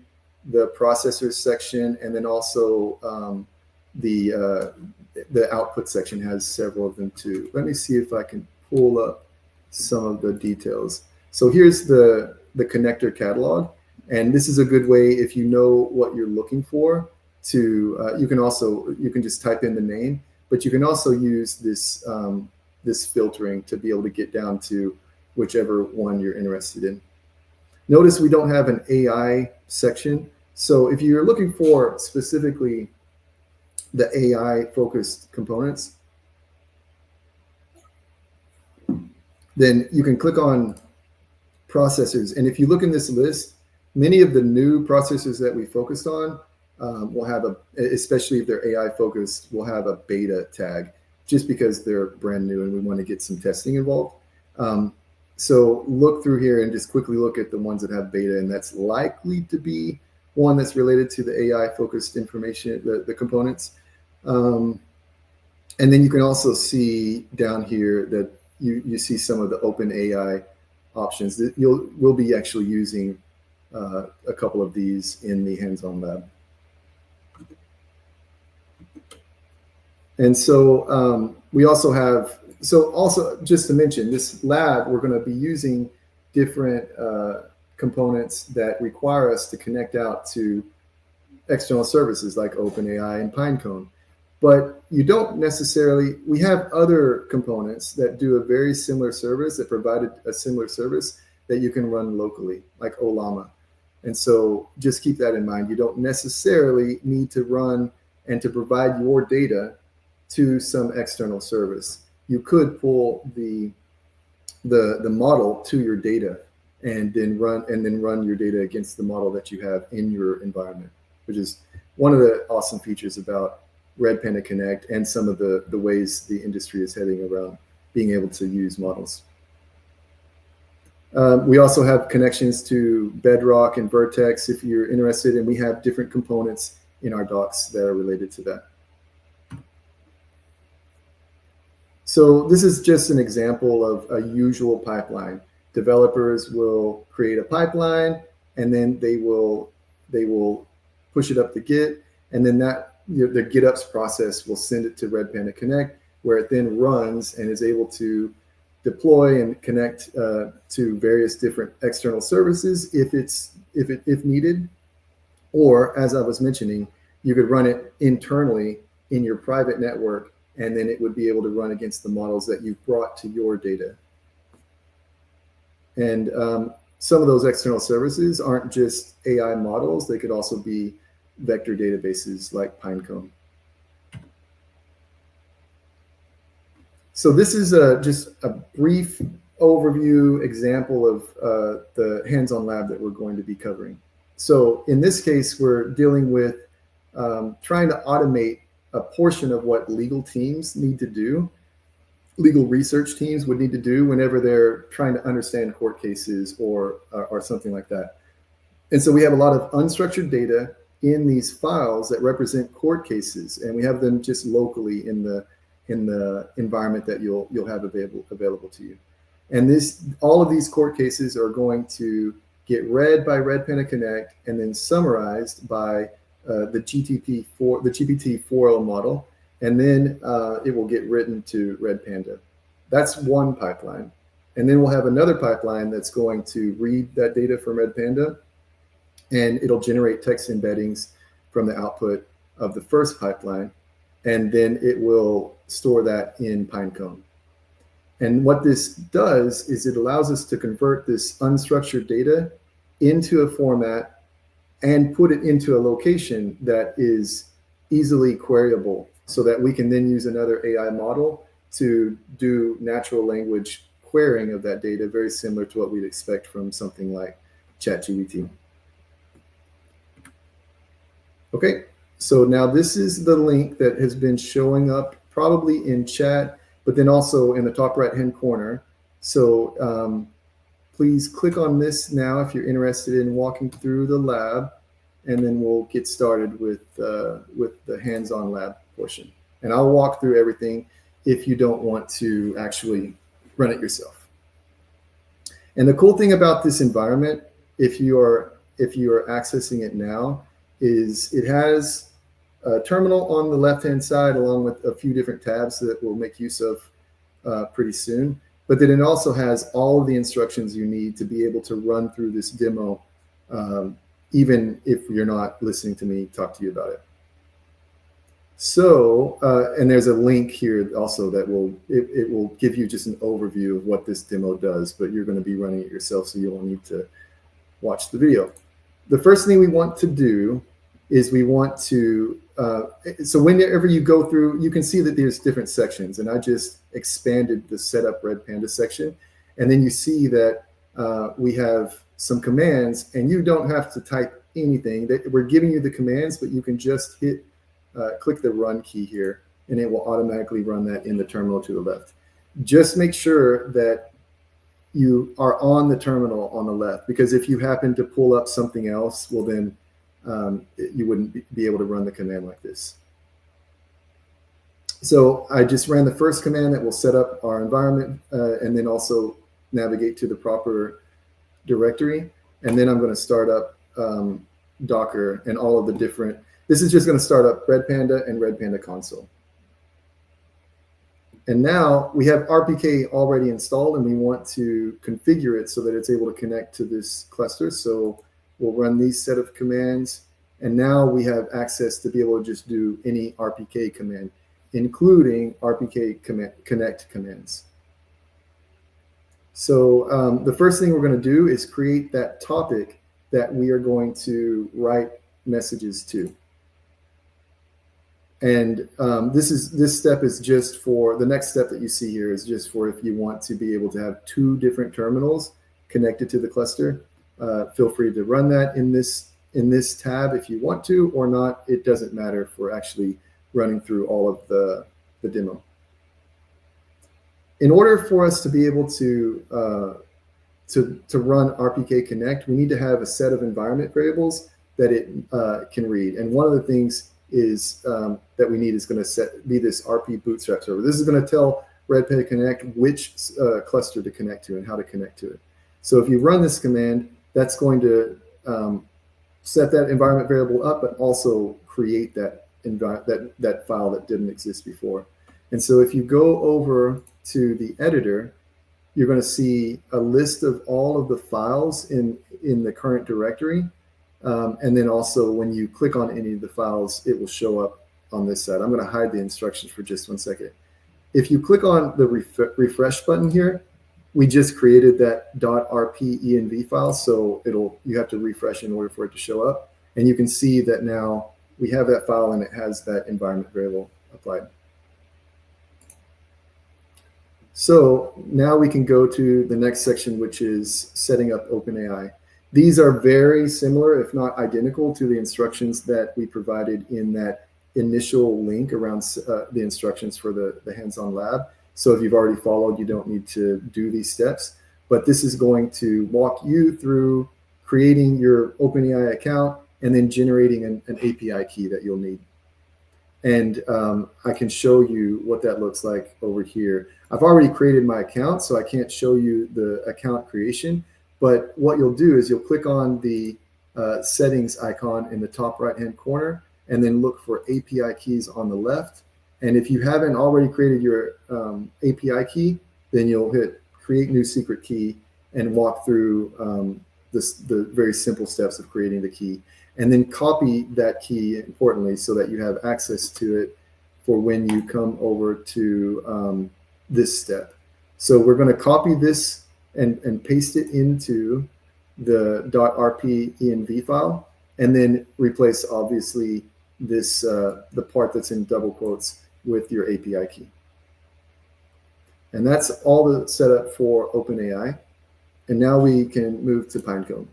the processors section, and then also the output section has several of them too. Let me see if I can pull up some of the details. So here's the connector catalog. And this is a good way, if you know what you're looking for, to you can just type in the name, but you can also use this this filtering to be able to get down to whichever one you're interested in. Notice we don't have an AI section. So if you're looking for specifically the AI focused components, then you can click on processors. And if you look in this list, many of the new processors that we focused on will have especially if they're AI focused, will have a beta tag just because they're brand new and we want to get some testing involved. So look through here and just quickly look at the ones that have beta, and that's likely to be one that's related to the AI focused information, the components. And then you can also see down here that you see some of the open AI options that we'll be actually using a couple of these in the hands-on lab. And so we also have, also just to mention, this lab, we're going to be using different components that require us to connect out to external services like OpenAI and Pinecone. But you don't necessarily, we have other components that do a very similar service, that provided a similar service that you can run locally, like Olama. And so just keep that in mind. You don't necessarily need to run and to provide your data to some external service. You could pull the model to your data and then run your data against the model that you have in your environment, which is one of the awesome features about Redpanda Connect and some of the ways the industry is heading around being able to use models. We also have connections to Bedrock and Vertex if you're interested, and we have different components in our docs that are related to that. So this is just an example of a usual pipeline. Developers will create a pipeline, and then they will push it up to Git, and then the GitUps process will send it to Redpanda Connect, where it then runs and is able to deploy and connect to various different external services if needed. Or, as I was mentioning, you could run it internally in your private network, and then it would be able to run against the models that you've brought to your data. And some of those external services aren't just AI models. They could also be vector databases like Pinecone. So this is just a brief overview example of the hands-on lab that we're going to be covering. So in this case, we're dealing with trying to automate a portion of what legal teams need to do, legal research teams would need to do whenever they're trying to understand court cases or something like that. And so we have a lot of unstructured data in these files that represent court cases, and we have them just locally in the environment that you'll have available to you. And all of these court cases are going to get read by Redpanda Connect and then summarized by the GPT-4o model, and then it will get written to Redpanda. That's one pipeline. And then we'll have another pipeline that's going to read that data from Redpanda, and it'll generate text embeddings from the output of the first pipeline, and then it will store that in Pinecone. And what this does is it allows us to convert this unstructured data into a format and put it into a location that is easily queryable, so that we can then use another AI model to do natural language querying of that data, very similar to what we'd expect from something like ChatGPT. Okay, so now this is the link that has been showing up probably in chat, but then also in the top right-hand corner. So please click on this now if you're interested in walking through the lab, and then we'll get started with the hands-on lab portion. And I'll walk through everything if you don't want to actually run it yourself. And the cool thing about this environment, if you are accessing it now, is it has a terminal on the left-hand side along with a few different tabs that we'll make use of pretty soon. But then it also has all of the instructions you need to be able to run through this demo, even if you're not listening to me talk to you about it. So, and there's a link here also that will give you just an overview of what this demo does, but you're going to be running it yourself, so you'll need to watch the video. The first thing we want to do is we want to, so whenever you go through, you can see that there's different sections, and I just expanded the setup Redpanda section, and then you see that we have some commands, and you don't have to type anything. We're giving you the commands, but you can just click the run key here, and it will automatically run that in the terminal to the left. Just make sure that you are on the terminal on the left, because if you happen to pull up something else, well then you wouldn't be able to run the command like this. So I just ran the first command that will set up our environment and then also navigate to the proper directory. And then I'm going to start up Docker and all of the different, this is just going to start up Redpanda and Redpanda console. And now we have RPK already installed, and we want to configure it so that it's able to connect to this cluster. So we'll run these set of commands, and now we have access to be able to just do any RPK command, including RPK connect commands. So the first thing we're going to do is create that topic that we are going to write messages to. And this step is just for the next step that you see here is just for if you want to be able to have two different terminals connected to the cluster. Feel free to run that in this tab if you want to or not. It doesn't matter for actually running through all of the demo. In order for us to be able to run RPK Connect, we need to have a set of environment variables that it can read. And one of the things is that we need is going to be this RP Bootstrap server. This is going to tell Redpanda Connect which cluster to connect to and how to connect to it. So if you run this command, that's going to set that environment variable up, but also create that file that didn't exist before. And so if you go over to the editor, you're going to see a list of all of the files in the current directory. And then also when you click on any of the files, it will show up on this side. I'm going to hide the instructions for just 1 second. If you click on the refresh button here, we just created that .rp env file, so you have to refresh in order for it to show up. And you can see that now we have that file and it has that environment variable applied. So now we can go to the next section, which is setting up OpenAI. These are very similar, if not identical, to the instructions that we provided in that initial link around the instructions for the hands-on lab. So if you've already followed, you don't need to do these steps. But this is going to walk you through creating your OpenAI account and then generating an API key that you'll need. And I can show you what that looks like over here. I've already created my account, so I can't show you the account creation. But what you'll do is you'll click on the settings icon in the top right-hand corner and then look for API keys on the left. And if you haven't already created your API key, then you'll hit create new secret key and walk through the very simple steps of creating the key. And then copy that key, importantly, so that you have access to it for when you come over to this step. So we're going to copy this and paste it into the .rp env file, and then replace, obviously, this the part that's in double quotes with your API key. And that's all the setup for OpenAI. And now we can move to Pinecone.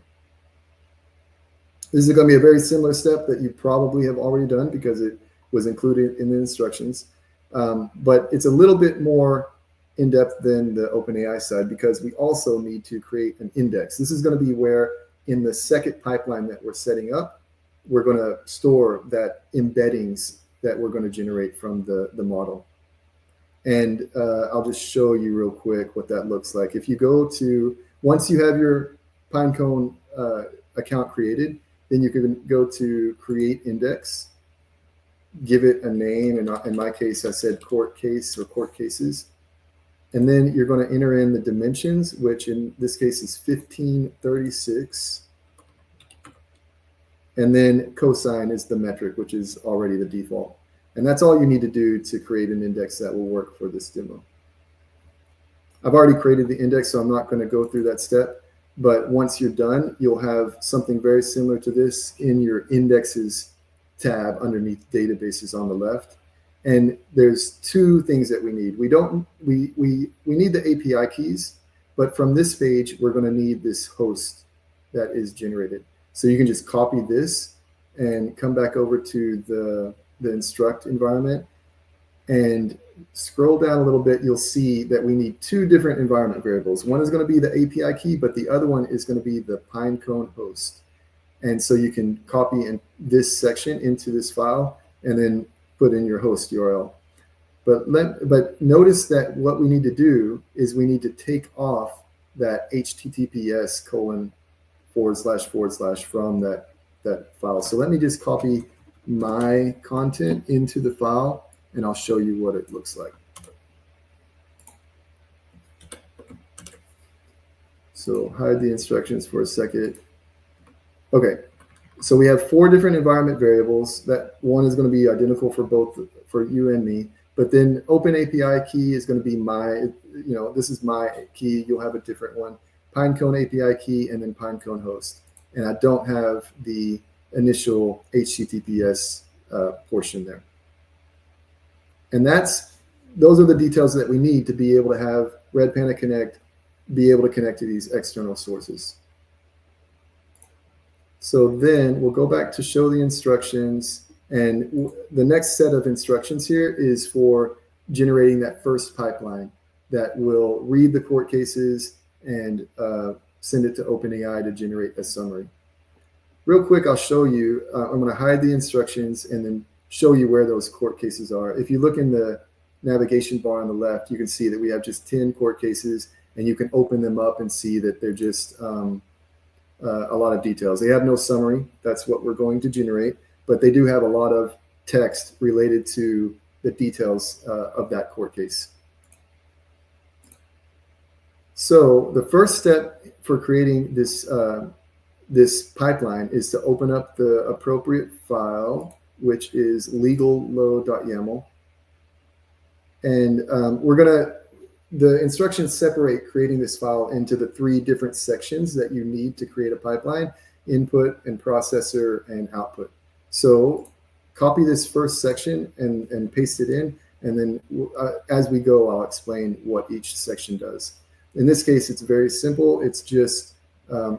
This is going to be a very similar step that you probably have already done because it was included in the instructions. But it's a little bit more in-depth than the OpenAI side because we also need to create an index. This is going to be where in the second pipeline that we're setting up, we're going to store that embeddings that we're going to generate from the model. And I'll just show you real quick what that looks like. If you go to, once you have your Pinecone account created, then you can go to create index, give it a name. And in my case, I said court case or court cases. And then you're going to enter in the dimensions, which in this case is 1536. And then cosine is the metric, which is already the default. And that's all you need to do to create an index that will work for this demo. I've already created the index, so I'm not going to go through that step. But once you're done, you'll have something very similar to this in your indexes tab underneath databases on the left. And there's two things that we need. We need the API keys, but from this page, we're going to need this host that is generated. So you can just copy this and come back over to the instruct environment and scroll down a little bit. You'll see that we need two different environment variables. One is going to be the API key, but the other one is going to be the Pinecone host. And so you can copy this section into this file and then put in your host URL. But notice that what we need to do is we need to take off that HTTPS : / from that file. So let me just copy my content into the file and I'll show you what it looks like. So hide the instructions for a second. Okay, so we have 4 different environment variables. That one is going to be identical for both for you and me. But then Open API key is going to be this is my key. You'll have a different one. Pinecone API key and then Pinecone host. And I don't have the initial HTTPS portion there. And those are the details that we need to be able to have Redpanda Connect be able to connect to these external sources. So then we'll go back to show the instructions, and the next set of instructions here is for generating that first pipeline that will read the court cases and send it to OpenAI to generate a summary. Real quick, I'll show you. I'm going to hide the instructions and then show you where those court cases are. If you look in the navigation bar on the left, you can see that we have just 10 court cases, and you can open them up and see that they're just a lot of details. They have no summary. That's what we're going to generate, but they do have a lot of text related to the details of that court case. So the first step for creating this this pipeline is to open up the appropriate file, which is legalload.yaml. And the instructions separate creating this file into the 3 different sections that you need to create a pipeline: input and processor and output. So copy this first section and paste it in, and then as we go, I'll explain what each section does. In this case, it's very simple. It's just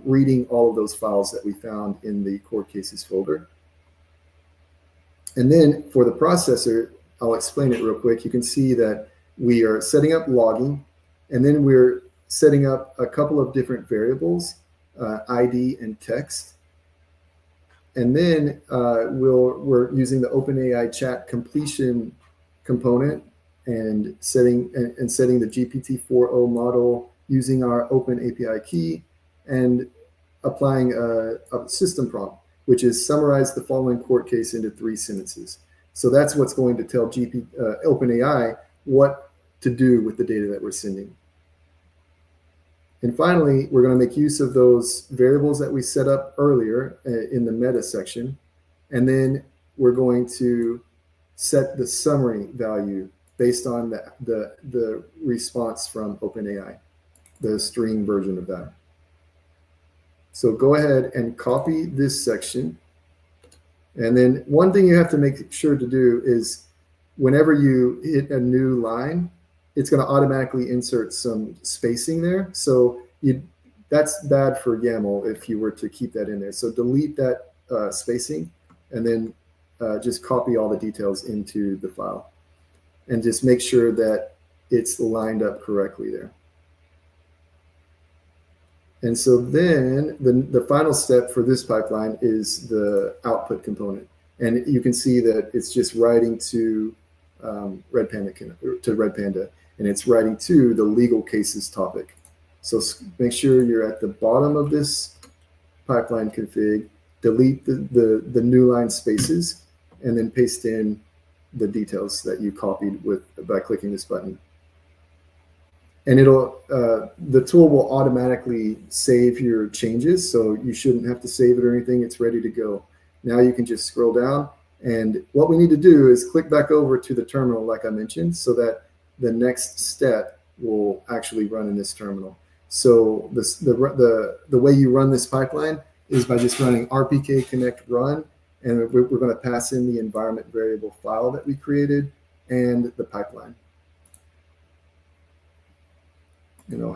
reading all of those files that we found in the court cases folder. And then for the processor, I'll explain it real quick. You can see that we are setting up logging, and then we're setting up a couple of different variables, ID and text. And then we're using the OpenAI chat completion component and setting the GPT-4o model using our Open API key and applying a system prompt, which is summarize the following court case into 3 sentences. So that's what's going to tell OpenAI what to do with the data that we're sending. And finally, we're going to make use of those variables that we set up earlier in the meta section. And then we're going to set the summary value based on the response from OpenAI, the string version of that. So go ahead and copy this section. And then one thing you have to make sure to do is whenever you hit a new line, it's going to automatically insert some spacing there. So that's bad for YAML if you were to keep that in there. So delete that spacing, and then just copy all the details into the file. And just make sure that it's lined up correctly there. And so then the final step for this pipeline is the output component. And you can see that it's just writing to Redpanda, and it's writing to the legal cases topic. So make sure you're at the bottom of this pipeline config, delete the new line spaces, and then paste in the details that you copied by clicking this button. And the tool will automatically save your changes, so you shouldn't have to save it or anything. It's ready to go. Now you can just scroll down, and what we need to do is click back over to the terminal like I mentioned, so that the next step will actually run in this terminal. So the way you run this pipeline is by just running rpk connect run, and we're going to pass in the environment variable file that we created and the pipeline.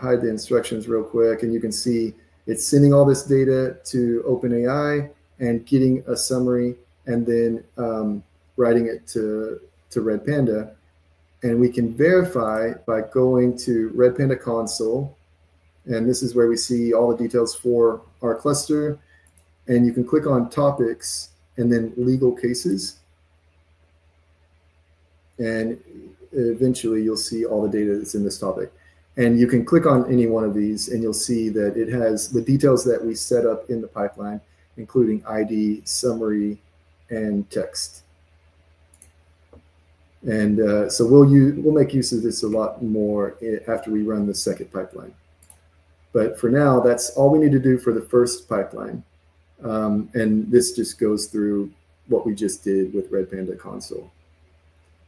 Hide the instructions real quick, and you can see it's sending all this data to OpenAI and getting a summary, and then writing it to Redpanda. And we can verify by going to Redpanda console, and this is where we see all the details for our cluster. And you can click on topics and then legal cases, and eventually you'll see all the data that's in this topic. And you can click on any one of these, and you'll see that it has the details that we set up in the pipeline, including ID, summary, and text. And so we'll make use of this a lot more after we run the second pipeline. But for now, that's all we need to do for the first pipeline. And this just goes through what we just did with Redpanda console.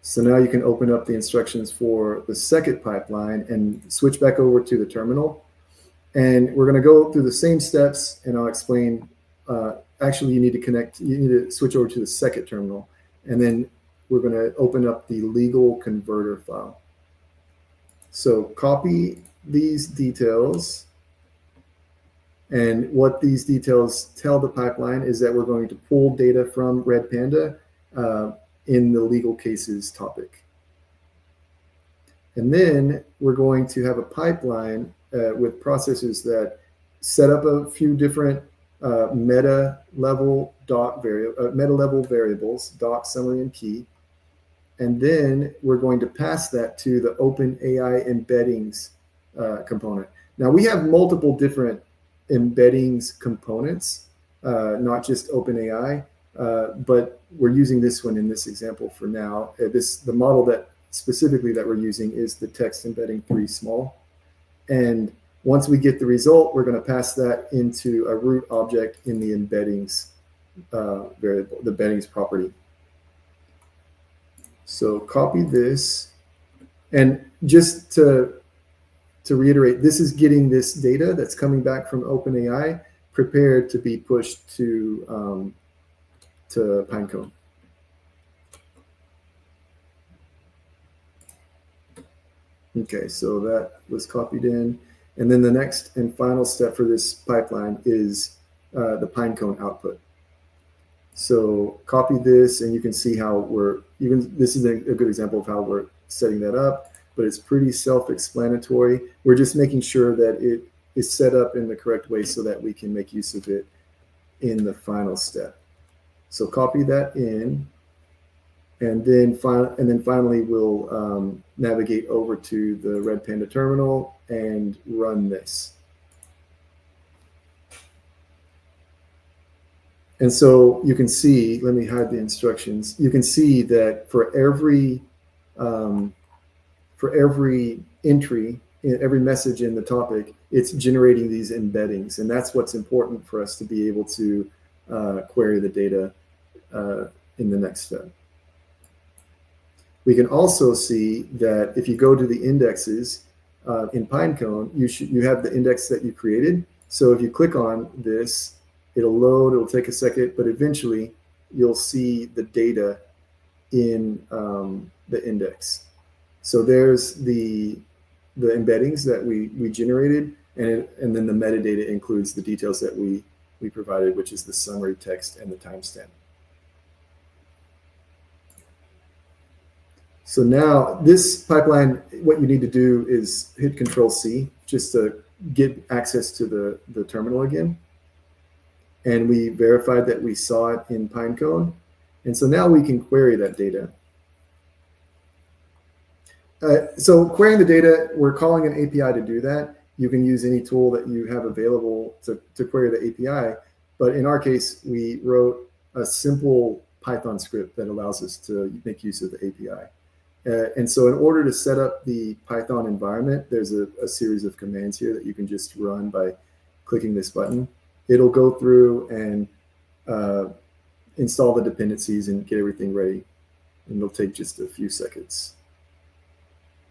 So now you can open up the instructions for the second pipeline and switch back over to the terminal. And we're going to go through the same steps, and I'll explain. Actually, you need to switch over to the second terminal. And then we're going to open up the legal converter file. So copy these details. And what these details tell the pipeline is that we're going to pull data from Redpanda in the legal cases topic. And then we're going to have a pipeline with processors that set up a few different meta level variables, doc, summary, and key. And then we're going to pass that to the OpenAI embeddings component. Now we have multiple different embeddings components, not just OpenAI, but we're using this one in this example for now. The model that specifically that we're using is the text embedding 3 small. And once we get the result, we're going to pass that into a root object in the embeddings variable, the embeddings property. So copy this, and just to reiterate, this is getting this data that's coming back from OpenAI prepared to be pushed to Pinecone. Okay, so that was copied in. And then the next and final step for this pipeline is the Pinecone output. So copy this, and you can see how this is a good example of how we're setting that up, but it's pretty self-explanatory. We're just making sure that it is set up in the correct way so that we can make use of it in the final step. So copy that in, and then finally we'll navigate over to the Redpanda terminal and run this. And so you can see, let me hide the instructions. You can see that for every entry, every message in the topic, it's generating these embeddings. And that's what's important for us to be able to query the data in the next step. We can also see that if you go to the indexes in Pinecone, you have the index that you created. So if you click on this, it'll load, it'll take a second, but eventually you'll see the data in the index. So there's the embeddings that we generated, and then the metadata includes the details that we provided, which is the summary text and the timestamp. So now this pipeline, what you need to do is hit Control-C just to get access to the terminal again. And we verified that we saw it in Pinecone. And so now we can query that data. So querying the data, we're calling an API to do that. You can use any tool that you have available to query the API. But in our case, we wrote a simple Python script that allows us to make use of the API. And so in order to set up the Python environment, there's a series of commands here that you can just run by clicking this button. It'll go through and install the dependencies and get everything ready. And it'll take just a few seconds.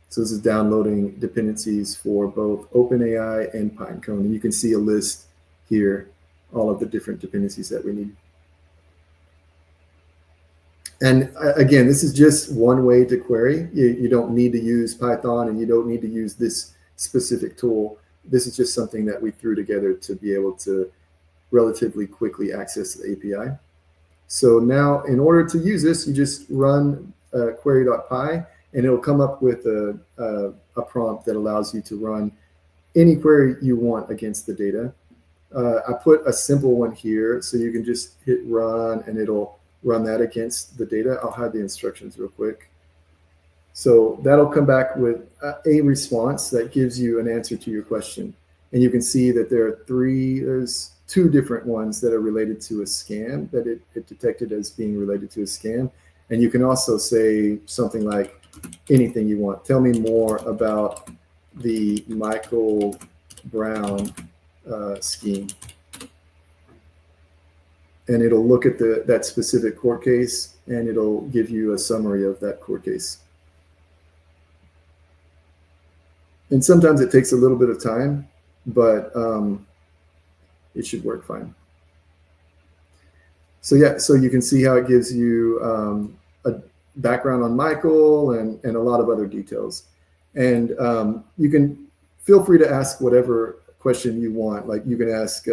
So this is downloading dependencies for both OpenAI and Pinecone. And you can see a list here, all of the different dependencies that we need. And again, this is just one way to query. You don't need to use Python, and you don't need to use this specific tool. This is just something that we threw together to be able to relatively quickly access the API. So now in order to use this, you just run query.py, and it'll come up with a prompt that allows you to run any query you want against the data. I put a simple one here, so you can just hit run, and it'll run that against the data. I'll hide the instructions real quick. So that'll come back with a response that gives you an answer to your question. And you can see that there's two different ones that are related to a scam, that it detected as being related to a scam. And you can also say something like anything you want. Tell me more about the Michael Brown scheme. And it'll look at that specific court case, and it'll give you a summary of that court case. And sometimes it takes a little bit of time, but it should work fine. So yeah, so you can see how it gives you background on Michael and a lot of other details. And you can feel free to ask whatever question you want. Like you can ask,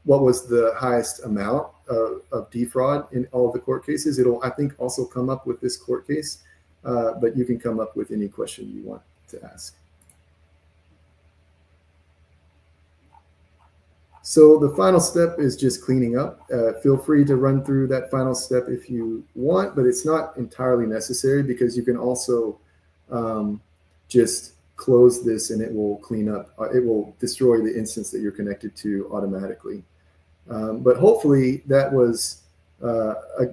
what was the highest amount of defraud in all of the court cases? It'll, I think, also come up with this court case, but you can come up with any question you want to ask. So the final step is just cleaning up. Feel free to run through that final step if you want, but it's not entirely necessary because you can also just close this and it will clean up. It will destroy the instance that you're connected to automatically. But hopefully that was a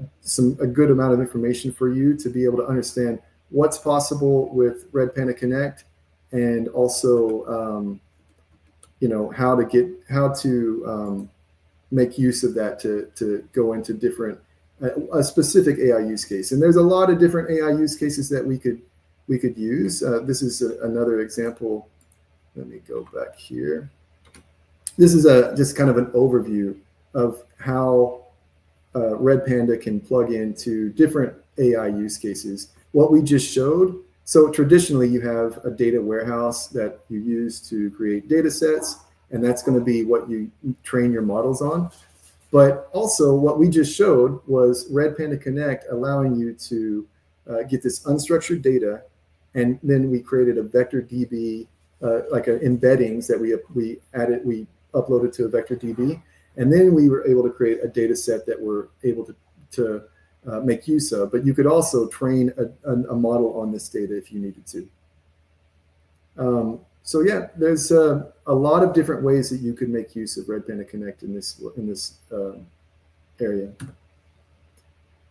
good amount of information for you to be able to understand what's possible with Redpanda Connect, and also how to make use of that to go into different a specific AI use case. And there's a lot of different AI use cases that we could use. This is another example. Let me go back here. This is just kind of an overview of how Redpanda can plug into different AI use cases. What we just showed, so traditionally you have a data warehouse that you use to create data sets, and that's going to be what you train your models on. But also what we just showed was Redpanda Connect allowing you to get this unstructured data, and then we created a vector DB, like embeddings that we uploaded to a vector DB, and then we were able to create a data set that we're able to make use of. But you could also train a model on this data if you needed to. So yeah, there's a lot of different ways that you could make use of Redpanda Connect in this area.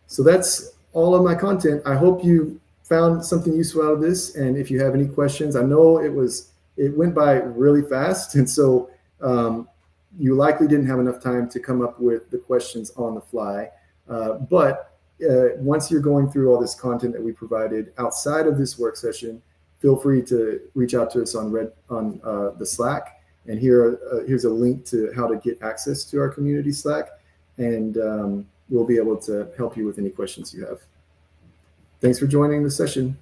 So that's all of my content. I hope you found something useful out of this. And if you have any questions, I know it went by really fast, and so you likely didn't have enough time to come up with the questions on the fly. But once you're going through all this content that we provided outside of this work session, feel free to reach out to us on the Slack. And here's a link to how to get access to our community Slack, and we'll be able to help you with any questions you have. Thanks for joining the session.